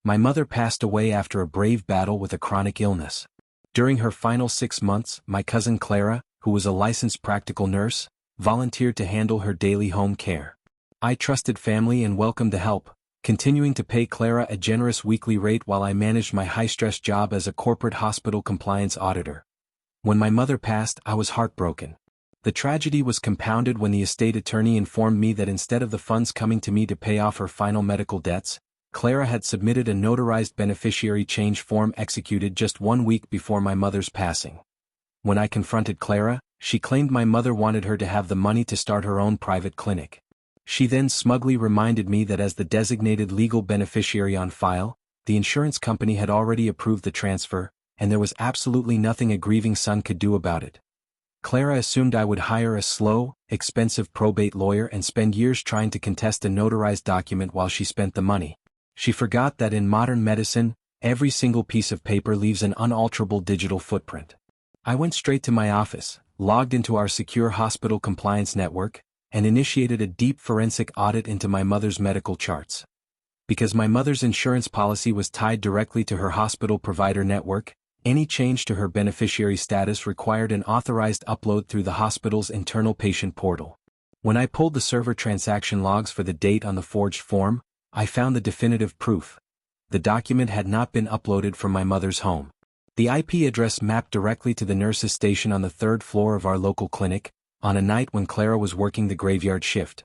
My mother passed away after a brave battle with a chronic illness. During her final 6 months, my cousin Clara, who was a licensed practical nurse, volunteered to handle her daily home care. I trusted family and welcomed the help, continuing to pay Clara a generous weekly rate while I managed my high-stress job as a corporate hospital compliance auditor. When my mother passed, I was heartbroken. The tragedy was compounded when the estate attorney informed me that instead of the funds coming to me to pay off her final medical debts, Clara had submitted a notarized beneficiary change form executed just 1 week before my mother's passing. When I confronted Clara, she claimed my mother wanted her to have the money to start her own private clinic. She then smugly reminded me that as the designated legal beneficiary on file, the insurance company had already approved the transfer, and there was absolutely nothing a grieving son could do about it. Clara assumed I would hire a slow, expensive probate lawyer and spend years trying to contest a notarized document while she spent the money. She forgot that in modern medicine, every single piece of paper leaves an unalterable digital footprint. I went straight to my office, logged into our secure hospital compliance network, and initiated a deep forensic audit into my mother's medical charts. Because my mother's insurance policy was tied directly to her hospital provider network, any change to her beneficiary status required an authorized upload through the hospital's internal patient portal. When I pulled the server transaction logs for the date on the forged form, I found the definitive proof. The document had not been uploaded from my mother's home. The IP address mapped directly to the nurse's station on the 3rd floor of our local clinic, on a night when Clara was working the graveyard shift.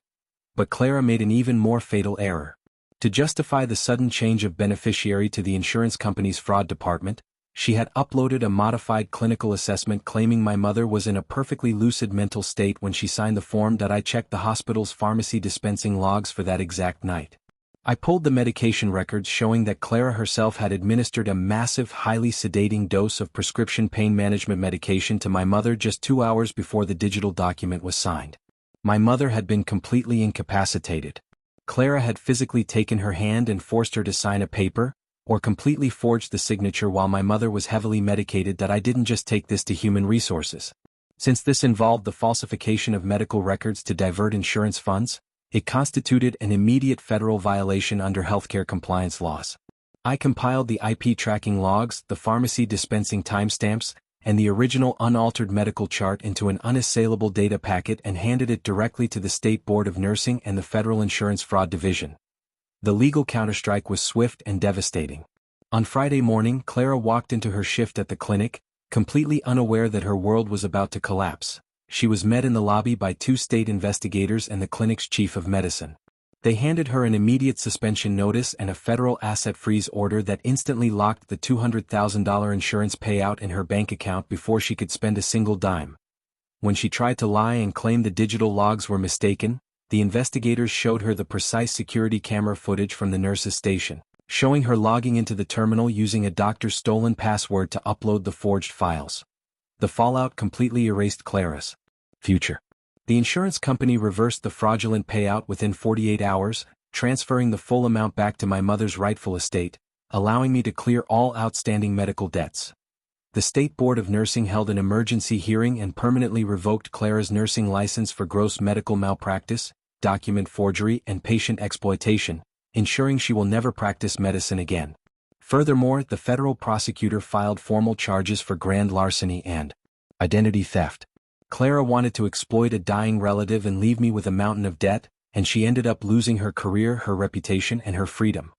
But Clara made an even more fatal error. To justify the sudden change of beneficiary to the insurance company's fraud department, she had uploaded a modified clinical assessment claiming my mother was in a perfectly lucid mental state when she signed the form that I checked the hospital's pharmacy dispensing logs for that exact night. I pulled the medication records showing that Clara herself had administered a massive, highly sedating dose of prescription pain management medication to my mother just 2 hours before the digital document was signed. My mother had been completely incapacitated. Clara had physically taken her hand and forced her to sign a paper, or completely forged the signature while my mother was heavily medicated. That I didn't just take this to human resources. Since this involved the falsification of medical records to divert insurance funds, it constituted an immediate federal violation under healthcare compliance laws. I compiled the IP tracking logs, the pharmacy dispensing timestamps, and the original unaltered medical chart into an unassailable data packet and handed it directly to the State Board of Nursing and the Federal Insurance Fraud Division. The legal counterstrike was swift and devastating. On Friday morning, Clara walked into her shift at the clinic, completely unaware that her world was about to collapse. She was met in the lobby by 2 state investigators and the clinic's chief of medicine. They handed her an immediate suspension notice and a federal asset freeze order that instantly locked the $200,000 insurance payout in her bank account before she could spend a single dime. When she tried to lie and claim the digital logs were mistaken, the investigators showed her the precise security camera footage from the nurse's station, showing her logging into the terminal using a doctor's stolen password to upload the forged files. The fallout completely erased Clara's future. The insurance company reversed the fraudulent payout within 48 hours, transferring the full amount back to my mother's rightful estate, allowing me to clear all outstanding medical debts. The State Board of Nursing held an emergency hearing and permanently revoked Clara's nursing license for gross medical malpractice, document forgery, and patient exploitation, ensuring she will never practice medicine again. Furthermore, the federal prosecutor filed formal charges for grand larceny and identity theft. Clara wanted to exploit a dying relative and leave me with a mountain of debt, and she ended up losing her career, her reputation, and her freedom.